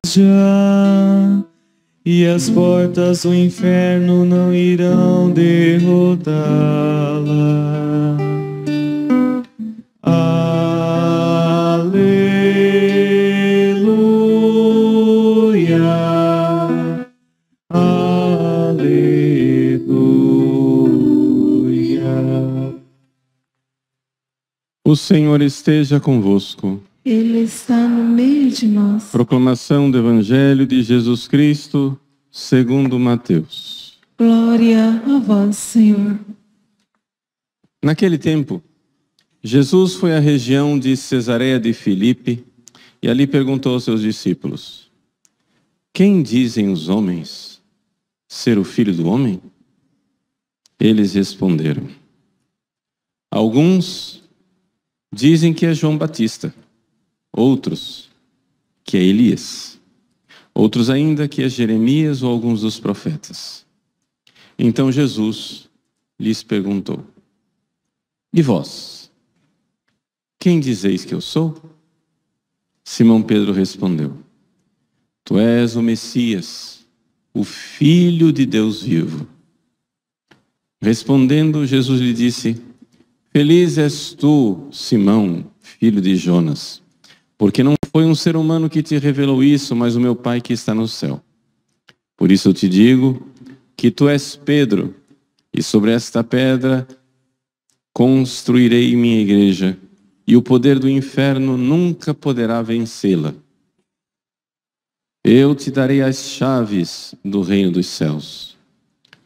Já, e as portas do inferno não irão derrotá-la. Aleluia, aleluia. O Senhor esteja convosco. Ele está no meio de nós. Proclamação do Evangelho de Jesus Cristo, segundo Mateus. Glória a vós, Senhor. Naquele tempo, Jesus foi à região de Cesareia de Filipe e ali perguntou aos seus discípulos: quem dizem os homens ser o Filho do Homem? Eles responderam: alguns dizem que é João Batista, outros que é Elias, outros ainda que é Jeremias ou alguns dos profetas. Então Jesus lhes perguntou: e vós, quem dizeis que eu sou? Simão Pedro respondeu: tu és o Messias, o Filho de Deus vivo. Respondendo, Jesus lhe disse: feliz és tu, Simão, filho de Jonas, porque não foi um ser humano que te revelou isso, mas o meu Pai que está no céu. Por isso eu te digo que tu és Pedro, e sobre esta pedra construirei minha igreja, e o poder do inferno nunca poderá vencê-la. Eu te darei as chaves do reino dos céus.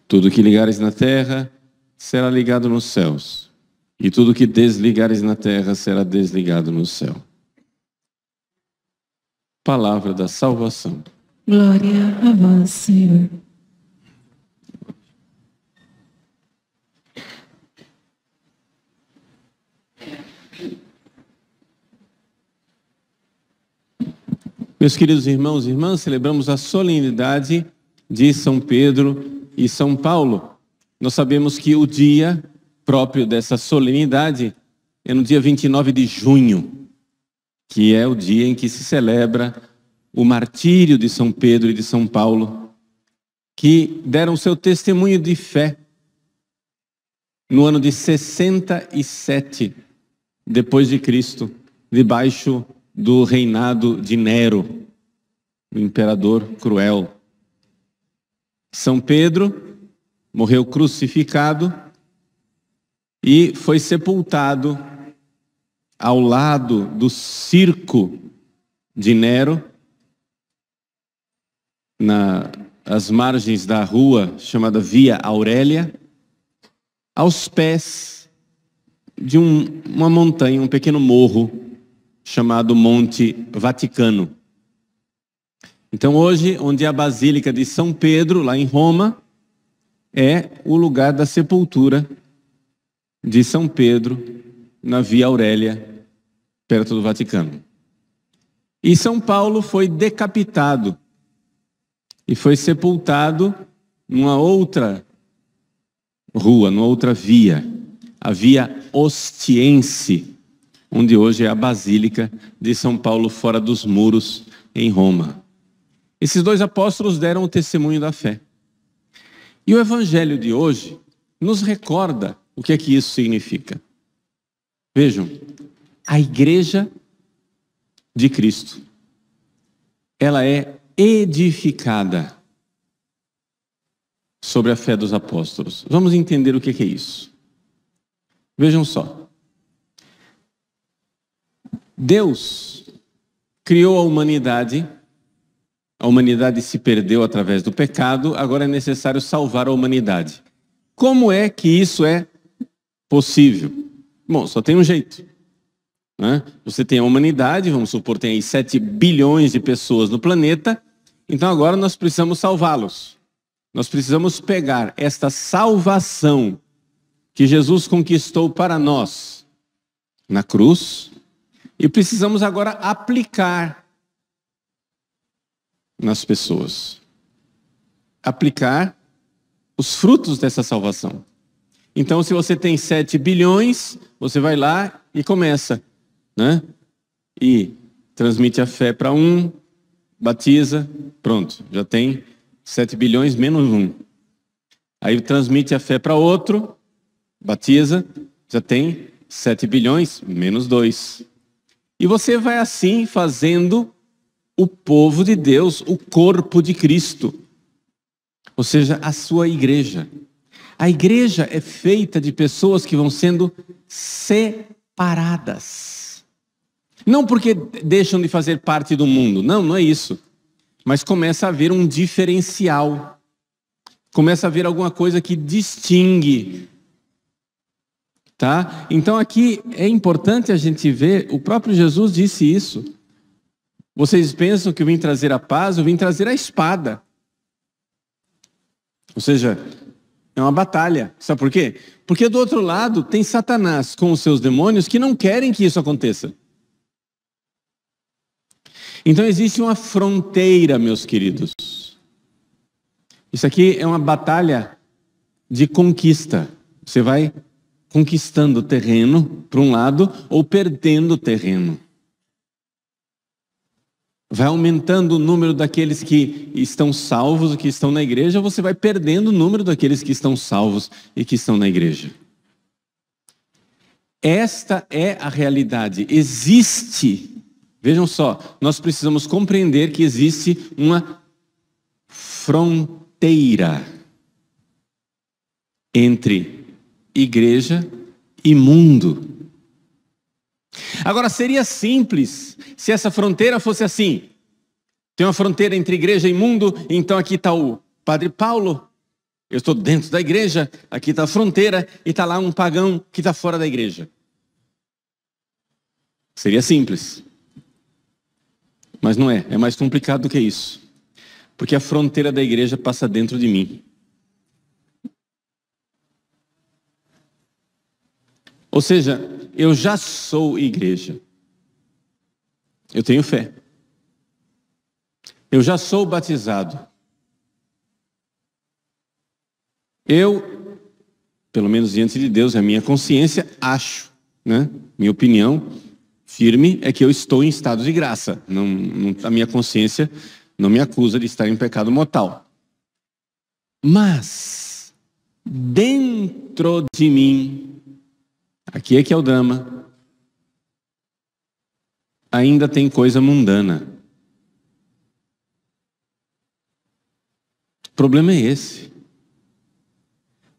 Tudo que ligares na terra será ligado nos céus, e tudo que desligares na terra será desligado no céu. Palavra da salvação. Glória a vós, Senhor. Meus queridos irmãos e irmãs, celebramos a solenidade de São Pedro e São Paulo. Nós sabemos que o dia próprio dessa solenidade é no dia 29 de junho, que é o dia em que se celebra o martírio de São Pedro e de São Paulo, que deram seu testemunho de fé no ano de 67 depois de Cristo, debaixo do reinado de Nero, o imperador cruel. São Pedro morreu crucificado e foi sepultado ao lado do circo de Nero, nas margens da rua chamada Via Aurélia, aos pés de uma montanha, um pequeno morro chamado Monte Vaticano. Então hoje, onde é a Basílica de São Pedro, lá em Roma, é o lugar da sepultura de São Pedro, na Via Aurélia, perto do Vaticano. E São Paulo foi decapitado e foi sepultado numa outra rua, numa outra via, a Via Ostiense, onde hoje é a Basílica de São Paulo, fora dos muros, em Roma. Esses dois apóstolos deram o testemunho da fé. E o Evangelho de hoje nos recorda o que é que isso significa. Vejam, a Igreja de Cristo, ela é edificada sobre a fé dos apóstolos. Vamos entender o que é isso. Vejam só. Deus criou a humanidade se perdeu através do pecado, agora é necessário salvar a humanidade. Como é que isso é possível? Bom, só tem um jeito, né? Você tem a humanidade, vamos supor, tem aí 7 bilhões de pessoas no planeta, então agora nós precisamos salvá-los. Nós precisamos pegar esta salvação que Jesus conquistou para nós na cruz, e precisamos agora aplicar nas pessoas. Aplicar os frutos dessa salvação. Então, se você tem 7 bilhões, você vai lá e começa, né? E transmite a fé para um, batiza, pronto, já tem 7 bilhões menos um. Aí transmite a fé para outro, batiza, já tem 7 bilhões menos 2. E você vai assim fazendo o povo de Deus, o corpo de Cristo. Ou seja, a sua igreja. A igreja é feita de pessoas que vão sendo separadas. Não porque deixam de fazer parte do mundo, não é isso. Mas começa a haver um diferencial. Começa a haver alguma coisa que distingue. Tá? Então aqui é importante a gente ver, o próprio Jesus disse isso. Vocês pensam que eu vim trazer a paz, eu vim trazer a espada. Ou seja, é uma batalha. Sabe por quê? Porque do outro lado tem Satanás com os seus demônios que não querem que isso aconteça. Então existe uma fronteira, meus queridos. Isso aqui é uma batalha de conquista. Você vai conquistando terreno para um lado ou perdendo terreno. Vai aumentando o número daqueles que estão salvos, que estão na igreja, ou você vai perdendo o número daqueles que estão salvos e que estão na igreja. Esta é a realidade. Existe, vejam só, nós precisamos compreender que existe uma fronteira entre igreja e mundo. Agora, seria simples se essa fronteira fosse assim. Tem uma fronteira entre igreja e mundo, então aqui está o Padre Paulo, eu estou dentro da igreja, aqui está a fronteira, e está lá um pagão que está fora da igreja. Seria simples. Mas não é, é mais complicado do que isso. Porque a fronteira da igreja passa dentro de mim. Ou seja, eu já sou igreja. Eu tenho fé. Eu já sou batizado. Eu, pelo menos diante de Deus, a minha consciência, acho, né? Minha opinião firme é que eu estou em estado de graça. A minha consciência não me acusa de estar em pecado mortal. Mas, dentro de mim, aqui é que é o drama, ainda tem coisa mundana. O problema é esse.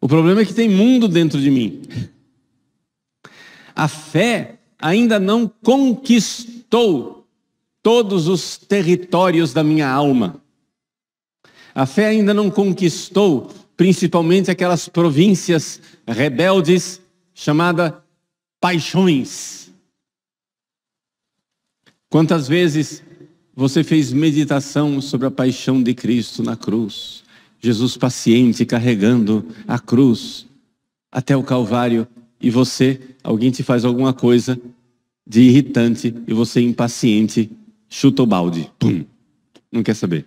O problema é que tem mundo dentro de mim. A fé ainda não conquistou todos os territórios da minha alma. A fé ainda não conquistou, principalmente aquelas províncias rebeldes chamadas paixões. Quantas vezes você fez meditação sobre a paixão de Cristo na cruz? Jesus paciente carregando a cruz até o Calvário, e alguém te faz alguma coisa de irritante e você impaciente chuta o balde. Pum. Não quer saber.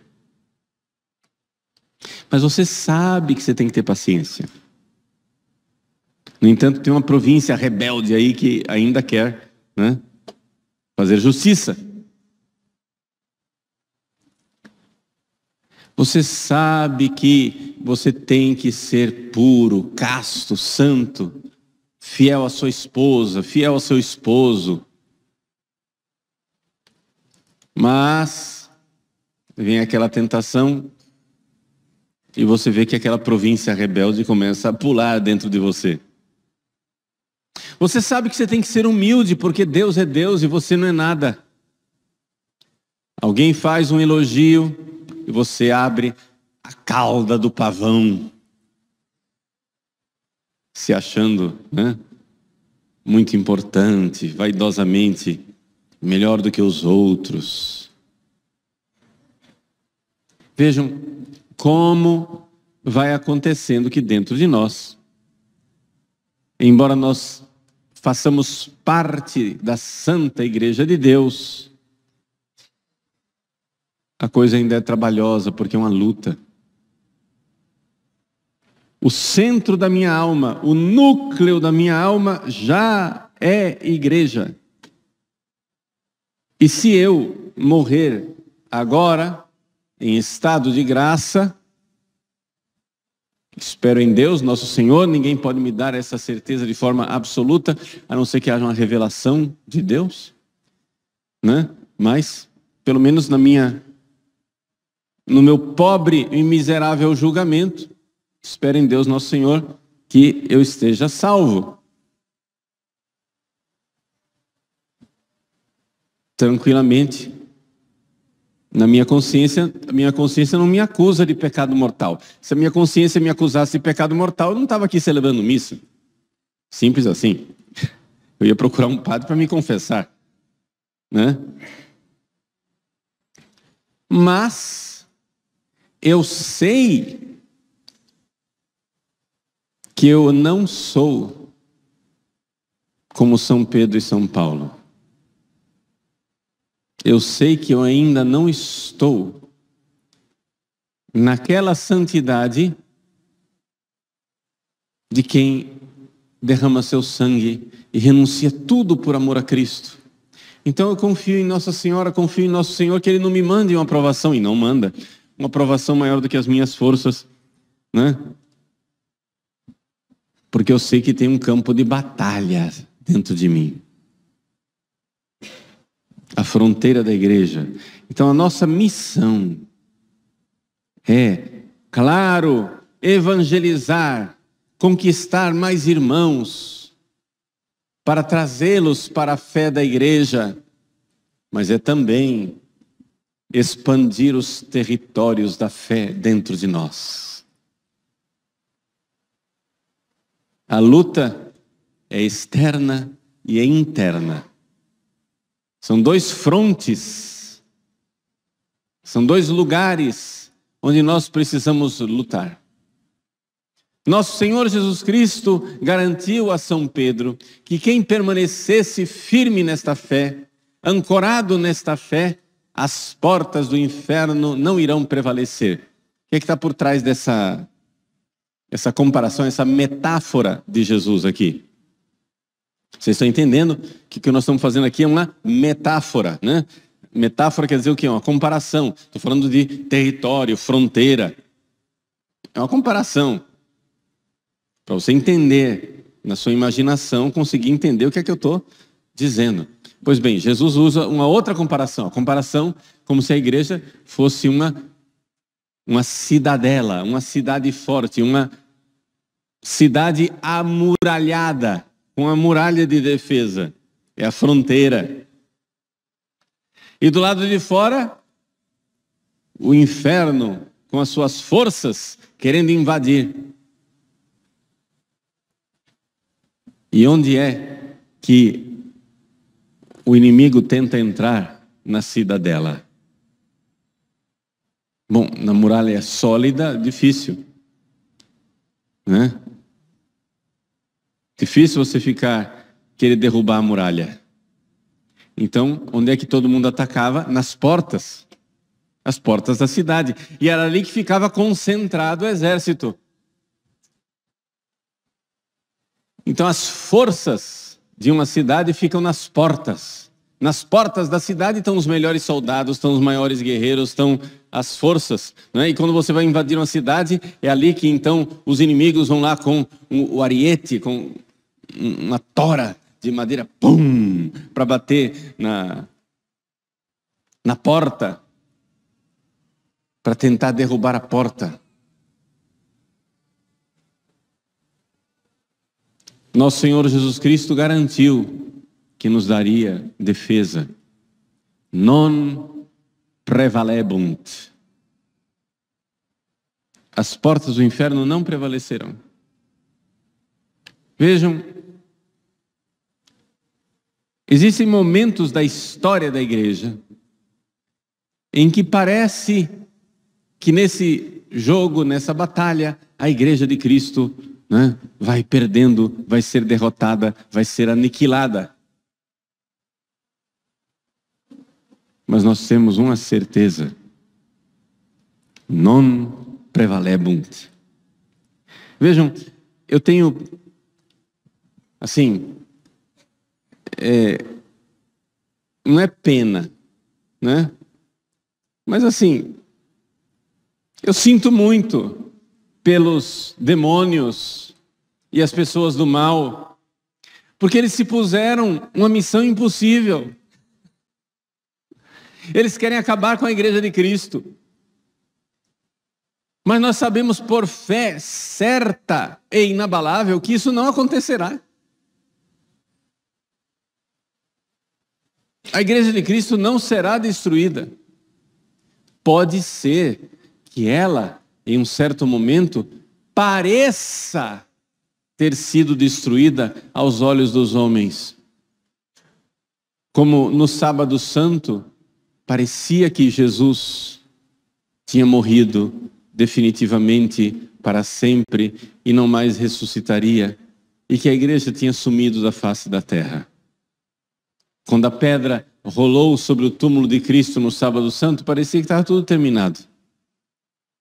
Mas você sabe que você tem que ter paciência. No entanto, tem uma província rebelde aí que ainda quer, né, fazer justiça. Você sabe que você tem que ser puro, casto, santo, fiel à sua esposa, fiel ao seu esposo. Mas vem aquela tentação e você vê que aquela província rebelde começa a pular dentro de você. Você sabe que você tem que ser humilde, porque Deus é Deus e você não é nada. Alguém faz um elogio e você abre a cauda do pavão, se achando, né, muito importante, vaidosamente melhor do que os outros. Vejam como vai acontecendo que dentro de nós, embora nós façamos parte da Santa Igreja de Deus, a coisa ainda é trabalhosa, porque é uma luta. O centro da minha alma, o núcleo da minha alma já é igreja. E se eu morrer agora, em estado de graça, espero em Deus, nosso Senhor, ninguém pode me dar essa certeza de forma absoluta, a não ser que haja uma revelação de Deus, né? Mas, pelo menos no meu pobre e miserável julgamento, espero em Deus, nosso Senhor, que eu esteja salvo. Tranquilamente. A minha consciência não me acusa de pecado mortal. Se a minha consciência me acusasse de pecado mortal, eu não estava aqui celebrando missa. Simples assim. Eu ia procurar um padre para me confessar, né? Mas eu sei que eu não sou como São Pedro e São Paulo. Eu sei que eu ainda não estou naquela santidade de quem derrama seu sangue e renuncia tudo por amor a Cristo. Então eu confio em Nossa Senhora, confio em Nosso Senhor que Ele não me mande uma aprovação, e não manda, uma aprovação maior do que as minhas forças, né? Porque eu sei que tem um campo de batalha dentro de mim. A fronteira da igreja. Então a nossa missão é, claro, evangelizar, conquistar mais irmãos, para trazê-los para a fé da igreja, mas é também expandir os territórios da fé dentro de nós. A luta é externa e é interna. São dois frontes, são dois lugares onde nós precisamos lutar. Nosso Senhor Jesus Cristo garantiu a São Pedro que quem permanecesse firme nesta fé, ancorado nesta fé, as portas do inferno não irão prevalecer. O que é que está por trás dessa comparação, essa metáfora de Jesus aqui? Vocês estão entendendo que o que nós estamos fazendo aqui é uma metáfora, né? Metáfora quer dizer o quê? Uma comparação. Estou falando de território, fronteira. É uma comparação. Para você entender, na sua imaginação, conseguir entender o que é que eu estou dizendo. Pois bem, Jesus usa uma outra comparação. A comparação como se a igreja fosse uma cidadela, uma cidade forte, uma cidade amuralhada, com a muralha de defesa. É a fronteira. E do lado de fora, o inferno com as suas forças querendo invadir. E onde é que o inimigo tenta entrar na cidadela? Bom, na muralha sólida, difícil, né? Difícil você querer derrubar a muralha. Então, onde é que todo mundo atacava? Nas portas. As portas da cidade. E era ali que ficava concentrado o exército. Então, as forças de uma cidade ficam nas portas. Nas portas da cidade estão os melhores soldados, estão os maiores guerreiros, estão as forças, né? E quando você vai invadir uma cidade, é ali que então os inimigos vão lá com o ariete, com uma tora de madeira, pum, para bater na porta, para tentar derrubar a porta. Nosso Senhor Jesus Cristo garantiu que nos daria defesa. Non prevalebunt. As portas do inferno não prevalecerão. Vejam, existem momentos da história da igreja em que parece que nesse jogo, nessa batalha, a igreja de Cristo, né, vai perdendo, vai ser derrotada, vai ser aniquilada. Mas nós temos uma certeza. Non prevalebunt. Vejam, eu tenho, assim, não é pena, né? Mas assim, eu sinto muito pelos demônios e as pessoas do mal, porque eles se puseram uma missão impossível. Eles querem acabar com a igreja de Cristo. Mas nós sabemos por fé certa e inabalável que isso não acontecerá. A igreja de Cristo não será destruída. Pode ser que ela, em um certo momento, pareça ter sido destruída aos olhos dos homens. Como no Sábado Santo, parecia que Jesus tinha morrido definitivamente para sempre e não mais ressuscitaria, e que a igreja tinha sumido da face da terra. Quando a pedra rolou sobre o túmulo de Cristo no Sábado Santo, parecia que estava tudo terminado.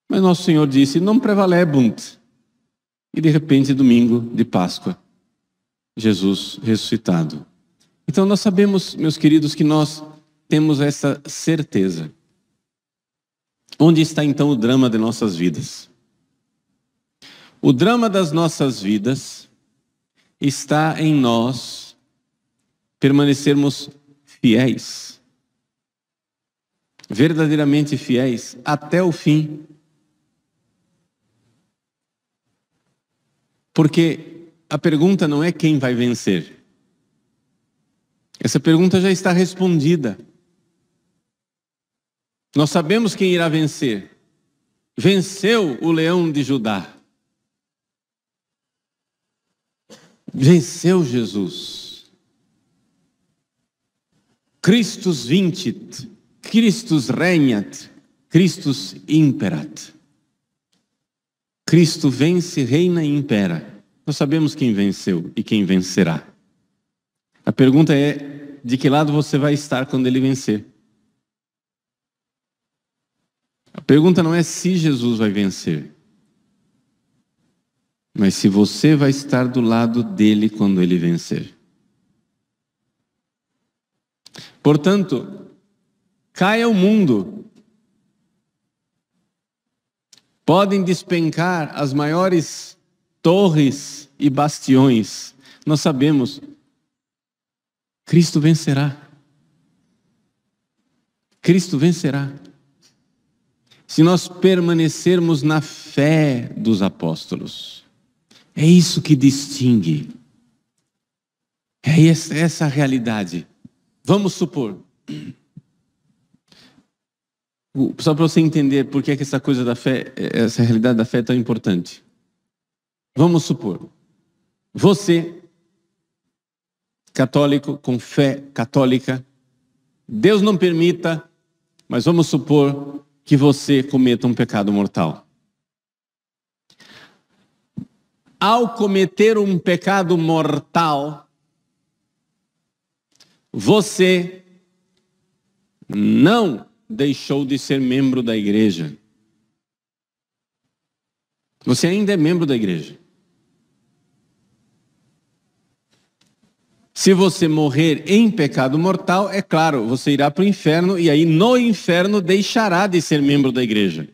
Mas nosso Senhor disse, não prevalebunt. E de repente, domingo de Páscoa, Jesus ressuscitado. Então nós sabemos, meus queridos, que nós temos essa certeza. Onde está então o drama de nossas vidas? O drama das nossas vidas está em nós permanecermos fiéis, verdadeiramente fiéis até o fim. Porque a pergunta não é quem vai vencer. Essa pergunta já está respondida. Nós sabemos quem irá vencer. Venceu o leão de Judá. Venceu Jesus. Christus vincit, Christus regnat, Christus imperat. Cristo vence, reina e impera. Nós sabemos quem venceu e quem vencerá. A pergunta é, de que lado você vai estar quando ele vencer? A pergunta não é se Jesus vai vencer, mas se você vai estar do lado dele quando ele vencer. Portanto, caia o mundo. Podem despencar as maiores torres e bastiões. Nós sabemos, Cristo vencerá. Cristo vencerá. Se nós permanecermos na fé dos apóstolos. É isso que distingue. É essa a realidade. Vamos supor. Só para você entender por que essa coisa da fé, essa realidade da fé é tão importante. Vamos supor. Você, católico, com fé católica, Deus não permita, mas vamos supor que você cometa um pecado mortal. Ao cometer um pecado mortal, você não deixou de ser membro da igreja. Você ainda é membro da igreja. Se você morrer em pecado mortal, é claro, você irá para o inferno e aí no inferno deixará de ser membro da igreja.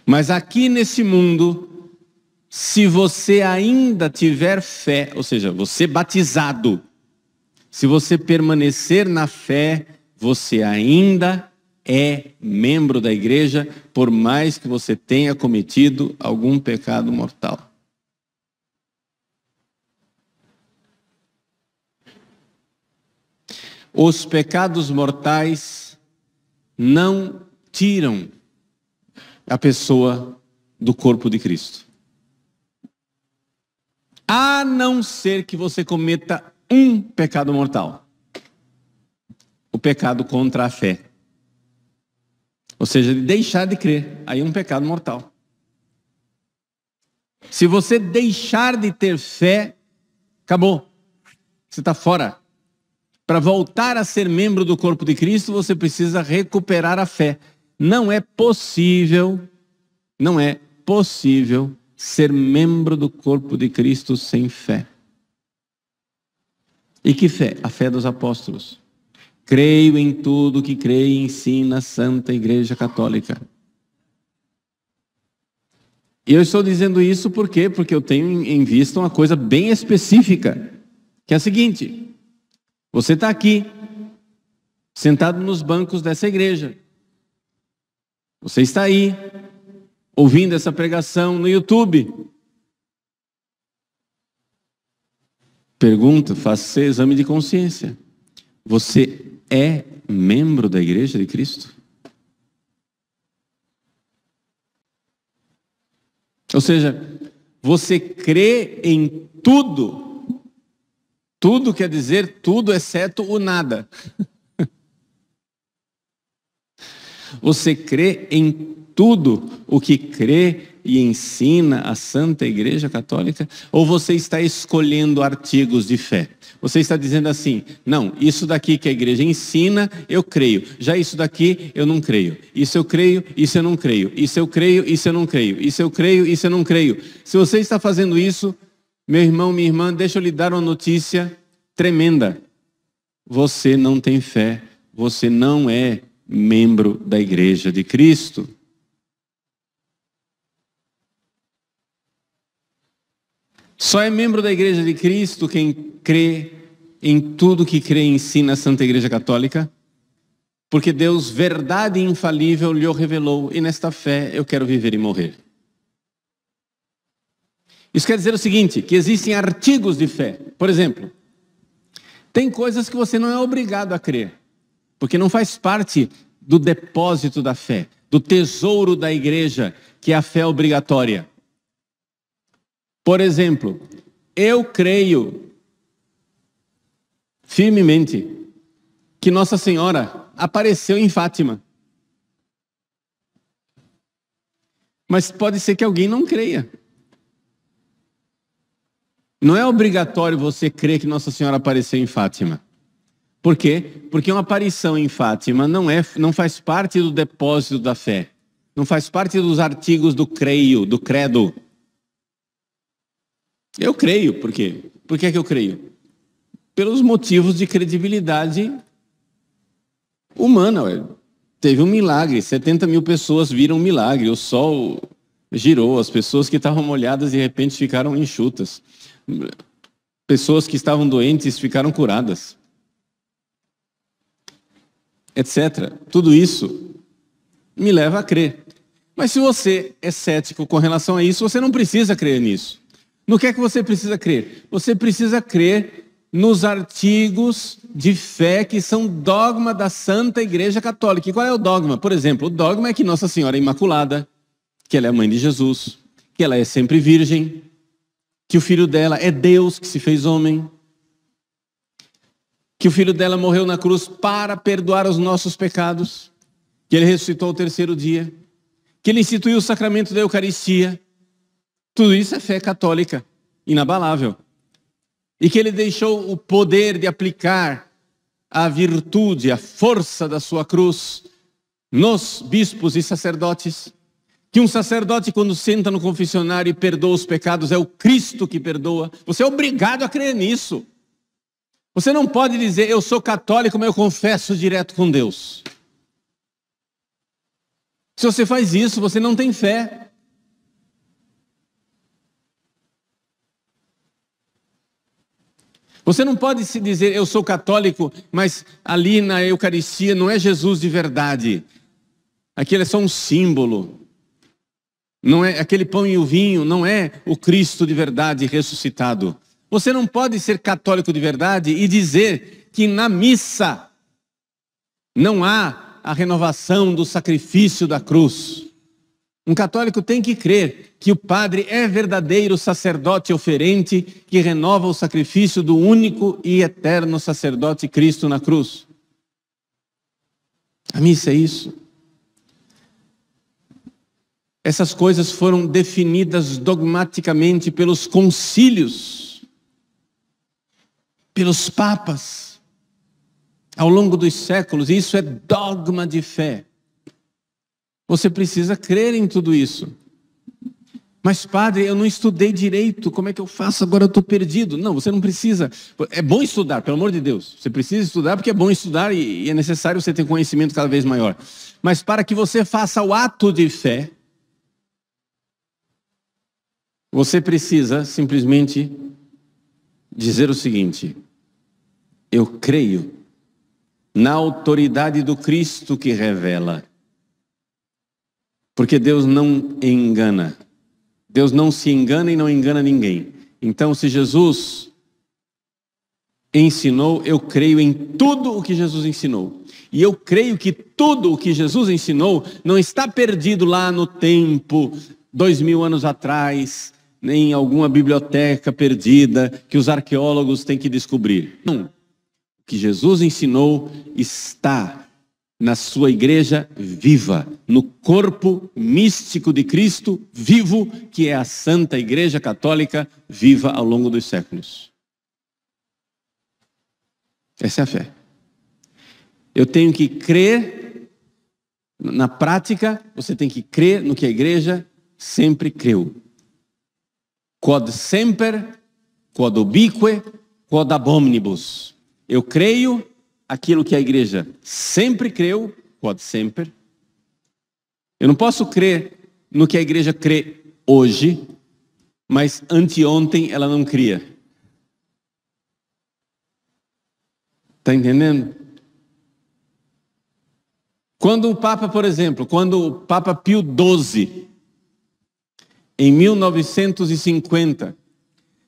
Mas aqui nesse mundo, se você ainda tiver fé, ou seja, você batizado, se você permanecer na fé, você ainda é membro da igreja, por mais que você tenha cometido algum pecado mortal. Os pecados mortais não tiram a pessoa do corpo de Cristo. A não ser que você cometa um pecado mortal. O pecado contra a fé. Ou seja, de deixar de crer. Aí é um pecado mortal. Se você deixar de ter fé, acabou. Você está fora. Para voltar a ser membro do corpo de Cristo, você precisa recuperar a fé. Não é possível Não é possível ser membro do corpo de Cristo sem fé. E que fé? A fé dos apóstolos. Creio em tudo que creio e ensina a Santa Igreja Católica. E eu estou dizendo isso por quê? Porque eu tenho em vista uma coisa bem específica, que é a seguinte: você está aqui, sentado nos bancos dessa igreja. Você está aí, ouvindo essa pregação no YouTube. Pergunta, faça exame de consciência. Você é membro da Igreja de Cristo? Ou seja, você crê em tudo. Tudo quer dizer tudo exceto o nada. Você crê em tudo o que crê e ensina a Santa Igreja Católica? Ou você está escolhendo artigos de fé? Você está dizendo assim: não, isso daqui que a igreja ensina, eu creio. Já isso daqui, eu não creio. Isso eu creio, isso eu não creio. Isso eu creio, isso eu não creio. Isso eu creio, isso eu não creio. Se você está fazendo isso, meu irmão, minha irmã, deixa eu lhe dar uma notícia tremenda. Você não tem fé. Você não é membro da Igreja de Cristo. Só é membro da Igreja de Cristo quem crê em tudo que crê e ensina a Santa Igreja Católica, porque Deus, verdade infalível, lhe revelou, e nesta fé eu quero viver e morrer. Isso quer dizer o seguinte, que existem artigos de fé. Por exemplo, tem coisas que você não é obrigado a crer, porque não faz parte do depósito da fé, do tesouro da igreja, que é a fé obrigatória. Por exemplo, eu creio firmemente que Nossa Senhora apareceu em Fátima. Mas pode ser que alguém não creia. Não é obrigatório você crer que Nossa Senhora apareceu em Fátima. Por quê? Porque uma aparição em Fátima não faz parte do depósito da fé. Não faz parte dos artigos do credo. Eu creio, por quê? Por que eu creio? Pelos motivos de credibilidade humana. Ué. Teve um milagre, 70 mil pessoas viram um milagre, o sol girou, as pessoas que estavam molhadas de repente ficaram enxutas. Pessoas que estavam doentes ficaram curadas. Etc. Tudo isso me leva a crer. Mas se você é cético com relação a isso, você não precisa crer nisso. No que é que você precisa crer? Você precisa crer nos artigos de fé que são dogma da Santa Igreja Católica. E qual é o dogma? Por exemplo, o dogma é que Nossa Senhora é Imaculada, que ela é a mãe de Jesus, que ela é sempre virgem, que o filho dela é Deus que se fez homem, que o filho dela morreu na cruz para perdoar os nossos pecados, que ele ressuscitou ao terceiro dia, que ele instituiu o sacramento da Eucaristia. Tudo isso é fé católica, inabalável. E que ele deixou o poder de aplicar a virtude, a força da sua cruz nos bispos e sacerdotes. Que um sacerdote, quando senta no confessionário e perdoa os pecados, é o Cristo que perdoa. Você é obrigado a crer nisso. Você não pode dizer, eu sou católico, mas eu confesso direto com Deus. Se você faz isso, você não tem fé. Você não pode se dizer, eu sou católico, mas ali na Eucaristia não é Jesus de verdade. Aquilo é só um símbolo. Não é, aquele pão e o vinho não é o Cristo de verdade ressuscitado. Você não pode ser católico de verdade e dizer que na missa não há a renovação do sacrifício da cruz. Um católico tem que crer que o padre é verdadeiro sacerdote oferente que renova o sacrifício do único e eterno sacerdote Cristo na cruz. A missa é isso. Essas coisas foram definidas dogmaticamente pelos concílios, pelos papas, ao longo dos séculos. Isso é dogma de fé. Você precisa crer em tudo isso. Mas padre, eu não estudei direito, como é que eu faço? Agora eu estou perdido. Não, você não precisa. É bom estudar, pelo amor de Deus. Você precisa estudar porque é bom estudar e é necessário você ter conhecimento cada vez maior. Mas para que você faça o ato de fé, você precisa simplesmente dizer o seguinte: eu creio na autoridade do Cristo que revela. Porque Deus não engana. Deus não se engana e não engana ninguém. Então, se Jesus ensinou, eu creio em tudo o que Jesus ensinou. E eu creio que tudo o que Jesus ensinou não está perdido lá no tempo, 2000 anos atrás, nem em alguma biblioteca perdida que os arqueólogos têm que descobrir. Não. O que Jesus ensinou está na sua igreja viva, no corpo místico de Cristo vivo, que é a Santa Igreja Católica viva ao longo dos séculos. Essa é a fé. Eu tenho que crer, na prática, você tem que crer no que a igreja sempre creu. Quod semper, quod ubique, quod ab omnibus. Eu creio aquilo que a igreja sempre creu, quod semper. Eu não posso crer no que a igreja crê hoje, mas anteontem ela não cria. Está entendendo? Quando o Papa, por exemplo, quando o Papa Pio XII, em 1950,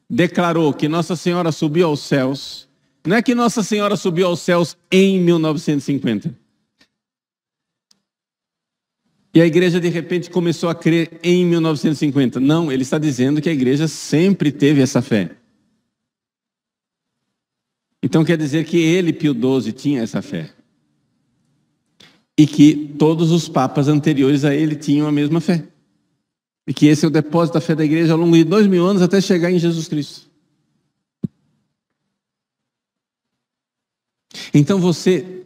declarou que Nossa Senhora subiu aos céus, não é que Nossa Senhora subiu aos céus em 1950. E a igreja de repente começou a crer em 1950. Não, ele está dizendo que a igreja sempre teve essa fé. Então quer dizer que ele, Pio XII, tinha essa fé. E que todos os papas anteriores a ele tinham a mesma fé. E que esse é o depósito da fé da igreja ao longo de 2000 anos até chegar em Jesus Cristo. Então você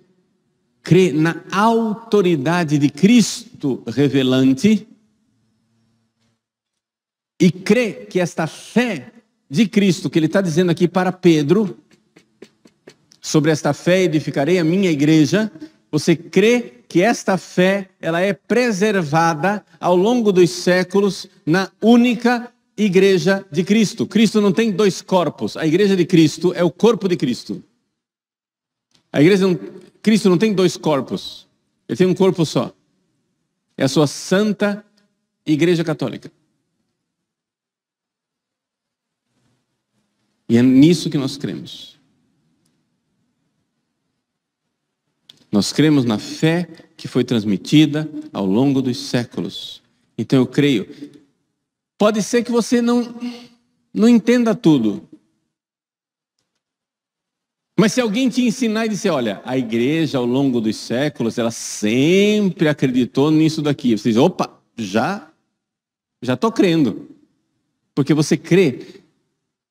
crê na autoridade de Cristo revelante e crê que esta fé de Cristo, que ele está dizendo aqui para Pedro, sobre esta fé edificarei a minha igreja, você crê que esta fé ela é preservada ao longo dos séculos na única igreja de Cristo. Cristo não tem dois corpos, a igreja de Cristo é o corpo de Cristo. Cristo não tem dois corpos, ele tem um corpo só. É a sua santa igreja católica. E é nisso que nós cremos. Nós cremos na fé que foi transmitida ao longo dos séculos. Então eu creio. Pode ser que você não entenda tudo. Mas se alguém te ensinar e disser, olha, a igreja ao longo dos séculos, ela sempre acreditou nisso daqui. Você diz, opa, já estou crendo. Porque você crê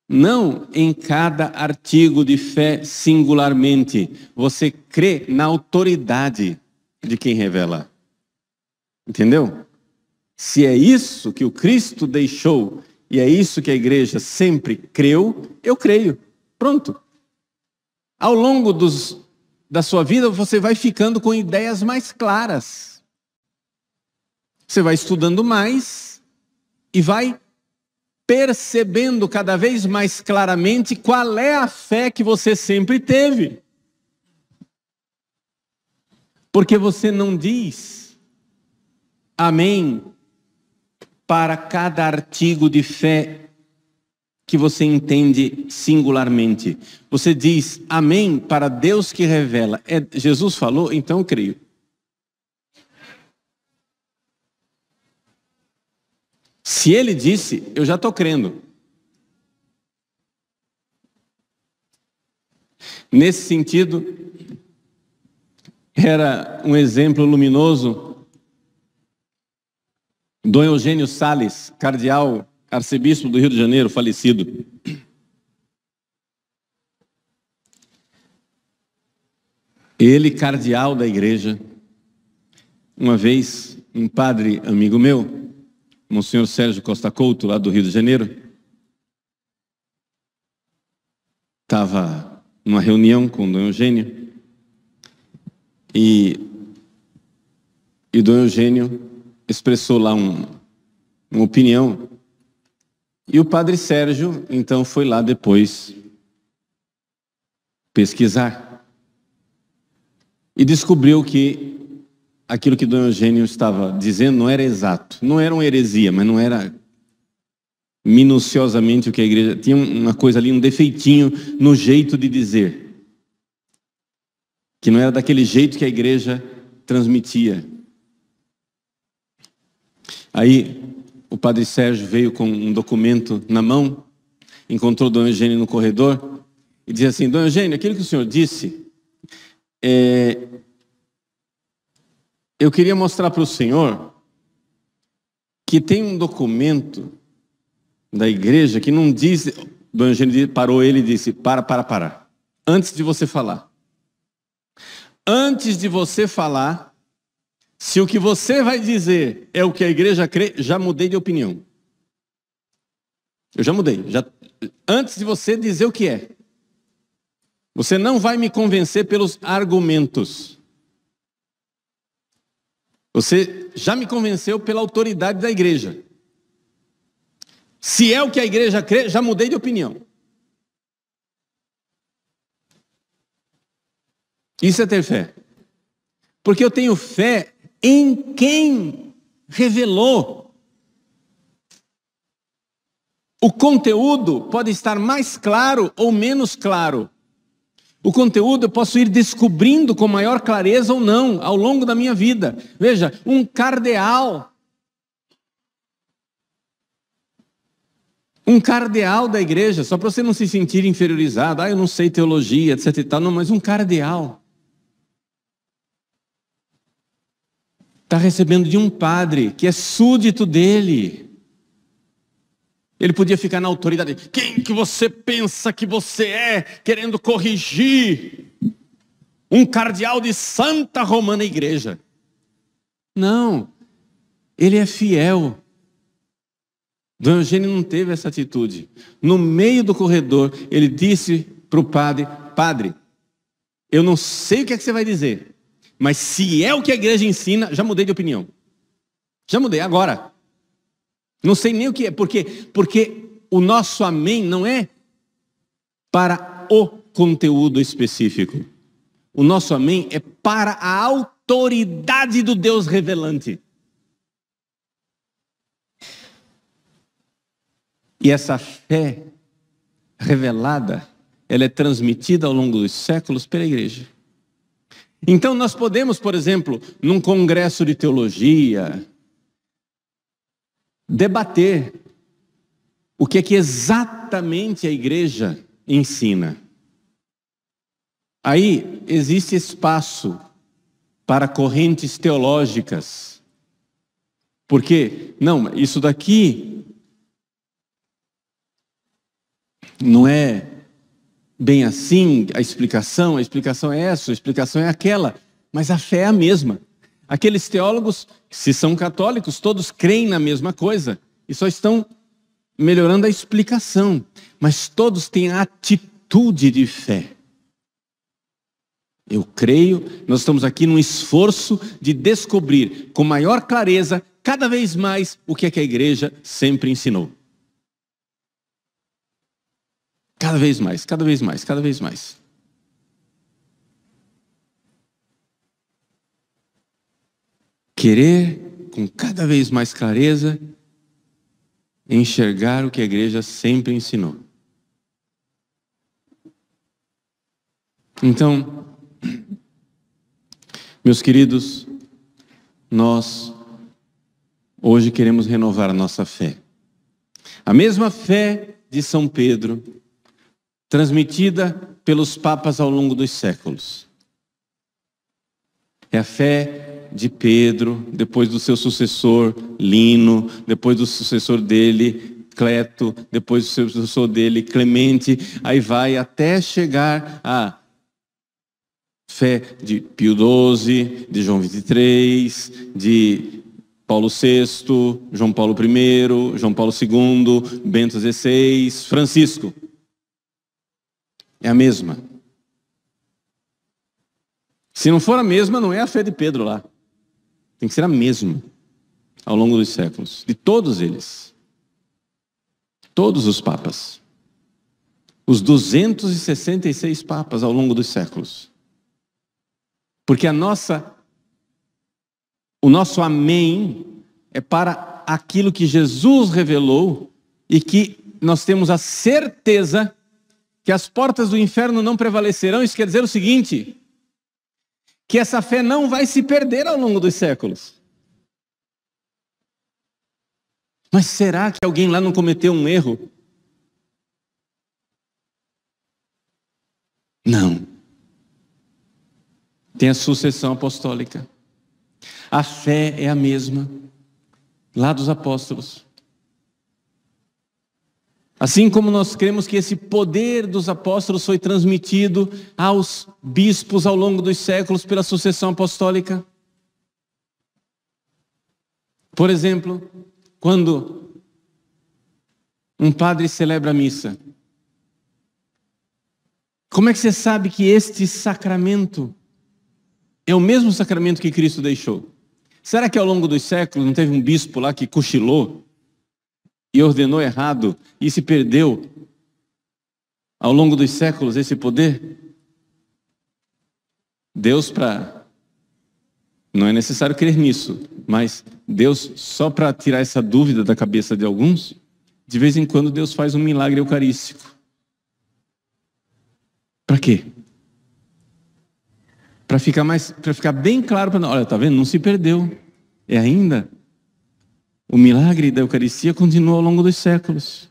não em cada artigo de fé singularmente. Você crê na autoridade de quem revela. Entendeu? Se é isso que o Cristo deixou e é isso que a igreja sempre creu, eu creio. Pronto. Ao longo da sua vida, você vai ficando com ideias mais claras. Você vai estudando mais e vai percebendo cada vez mais claramente qual é a fé que você sempre teve. Porque você não diz amém para cada artigo de fé que você entende singularmente. Você diz amém para Deus que revela. Jesus falou, então eu creio. Se ele disse, eu já estou crendo. Nesse sentido, era um exemplo luminoso Dom Eugênio Salles, cardeal, arcebispo do Rio de Janeiro, falecido. Ele, cardeal da igreja, uma vez, um padre amigo meu, Monsenhor Sérgio Costa Couto, lá do Rio de Janeiro, estava numa reunião com o Dom Eugênio e o Dom Eugênio expressou lá uma opinião e o Padre Sérgio, então, foi lá depois pesquisar e descobriu que aquilo que Dom Eugênio estava dizendo não era exato, não era uma heresia, mas não era minuciosamente o que a igreja... Tinha uma coisa ali, um defeitinho no jeito de dizer, que não era daquele jeito que a igreja transmitia. Aí o Padre Sérgio veio com um documento na mão, encontrou Dom Eugênio no corredor e dizia assim: Dom Eugênio, aquilo que o senhor disse, eu queria mostrar para o senhor que tem um documento da igreja que não diz... Dom Eugênio parou ele e disse: para. Antes de você falar. Antes de você falar, se o que você vai dizer é o que a igreja crê, já mudei de opinião. Eu já mudei. Antes de você dizer o que é. Você não vai me convencer pelos argumentos. Você já me convenceu pela autoridade da igreja. Se é o que a igreja crê, já mudei de opinião. Isso é ter fé. Porque eu tenho fé em quem revelou. O conteúdo pode estar mais claro ou menos claro. O conteúdo eu posso ir descobrindo com maior clareza ou não ao longo da minha vida. Veja, um cardeal da igreja, só para você não se sentir inferiorizado, eu não sei teologia, etc e tal, não, mas um cardeal está recebendo de um padre que é súdito dele. Ele podia ficar na autoridade. Quem que você pensa que você é, querendo corrigir um cardeal de Santa Romana Igreja? Não, ele é fiel. Dom Eugênio não teve essa atitude. No meio do corredor, ele disse para o padre: Padre, eu não sei o que é que você vai dizer, mas se é o que a igreja ensina, já mudei de opinião. Já mudei, agora. Não sei nem o que é, porque o nosso amém não é para o conteúdo específico. O nosso amém é para a autoridade do Deus revelante. E essa fé revelada, ela é transmitida ao longo dos séculos pela igreja. Então nós podemos, por exemplo, num congresso de teologia, debater o que é que exatamente a igreja ensina. Aí existe espaço para correntes teológicas. Porque, não, isso daqui não é bem assim, a explicação é essa, a explicação é aquela, mas a fé é a mesma. Aqueles teólogos, se são católicos, todos creem na mesma coisa e só estão melhorando a explicação, mas todos têm a atitude de fé. Eu creio, nós estamos aqui num esforço de descobrir com maior clareza, cada vez mais, o que é que a igreja sempre ensinou. Cada vez mais, cada vez mais, cada vez mais. Querer, com cada vez mais clareza, enxergar o que a igreja sempre ensinou. Então, meus queridos, nós hoje queremos renovar a nossa fé. A mesma fé de São Pedro, transmitida pelos papas ao longo dos séculos. É a fé de Pedro, depois do seu sucessor Lino, depois do sucessor dele Cleto, depois do seu sucessor dele Clemente, aí vai até chegar à fé de Pio XII, de João XXIII, de Paulo VI, João Paulo I, João Paulo II, Bento XVI, Francisco. É a mesma. Se não for a mesma, não é a fé de Pedro lá. Tem que ser a mesma ao longo dos séculos, de todos eles. Todos os papas. Os 266 papas ao longo dos séculos. Porque o nosso amém é para aquilo que Jesus revelou e que nós temos a certeza que as portas do inferno não prevalecerão. Isso quer dizer o seguinte, que essa fé não vai se perder ao longo dos séculos. Mas será que alguém lá não cometeu um erro? Não. Tem a sucessão apostólica. A fé é a mesma lá dos apóstolos. Assim como nós cremos que esse poder dos apóstolos foi transmitido aos bispos ao longo dos séculos pela sucessão apostólica. Por exemplo, quando um padre celebra a missa, como é que você sabe que este sacramento é o mesmo sacramento que Cristo deixou? Será que ao longo dos séculos não teve um bispo lá que cochilou e ordenou errado e se perdeu ao longo dos séculos esse poder? Não é necessário crer nisso, mas Deus, só para tirar essa dúvida da cabeça de alguns, de vez em quando Deus faz um milagre eucarístico. Para quê? Para ficar bem claro para nós. Olha, tá vendo? Não se perdeu. É ainda. O milagre da Eucaristia continua ao longo dos séculos.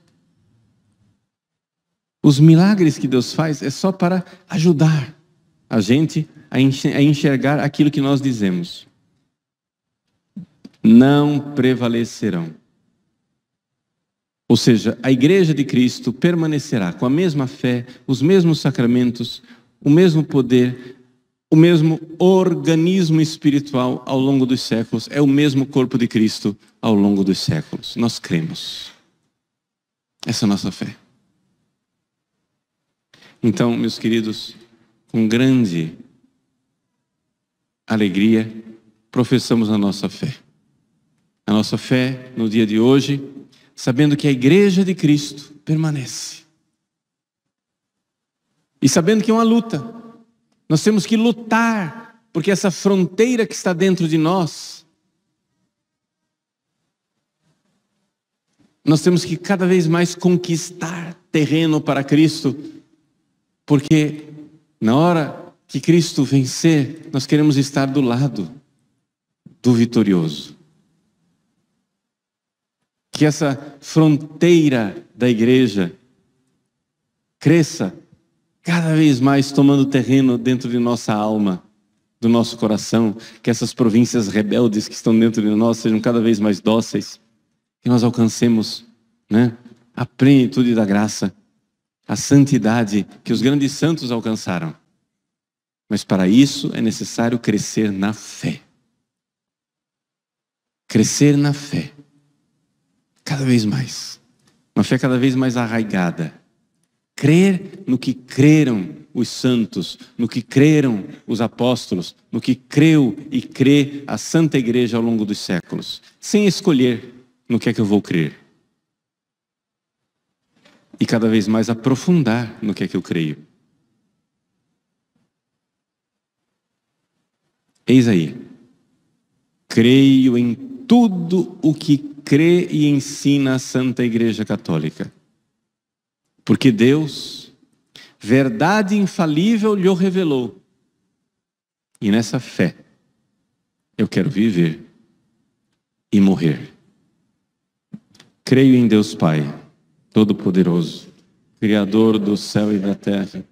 Os milagres que Deus faz é só para ajudar a gente a enxergar aquilo que nós dizemos. Não prevalecerão. Ou seja, a Igreja de Cristo permanecerá com a mesma fé, os mesmos sacramentos, o mesmo poder, o mesmo organismo espiritual ao longo dos séculos. É o mesmo corpo de Cristo ao longo dos séculos. Nós cremos. Essa é a nossa fé. Então, meus queridos, com grande alegria, professamos a nossa fé. A nossa fé no dia de hoje, sabendo que a Igreja de Cristo permanece. E sabendo que é uma luta. Nós temos que lutar, porque essa fronteira que está dentro de nós, nós temos que cada vez mais conquistar terreno para Cristo, porque na hora que Cristo vencer, nós queremos estar do lado do vitorioso. Que essa fronteira da igreja cresça cada vez mais, tomando terreno dentro de nossa alma, do nosso coração, que essas províncias rebeldes que estão dentro de nós sejam cada vez mais dóceis, que nós alcancemos, a plenitude da graça, a santidade que os grandes santos alcançaram. Mas para isso é necessário crescer na fé. Crescer na fé. Cada vez mais. Uma fé cada vez mais arraigada. Crer no que creram os santos, no que creram os apóstolos, no que creu e crê a Santa Igreja ao longo dos séculos. Sem escolher no que é que eu vou crer. E cada vez mais aprofundar no que é que eu creio. Eis aí. Creio em tudo o que crê e ensina a Santa Igreja Católica. Porque Deus, verdade infalível, lhe revelou. E nessa fé, eu quero viver e morrer. Creio em Deus Pai, Todo-Poderoso, Criador do céu e da terra,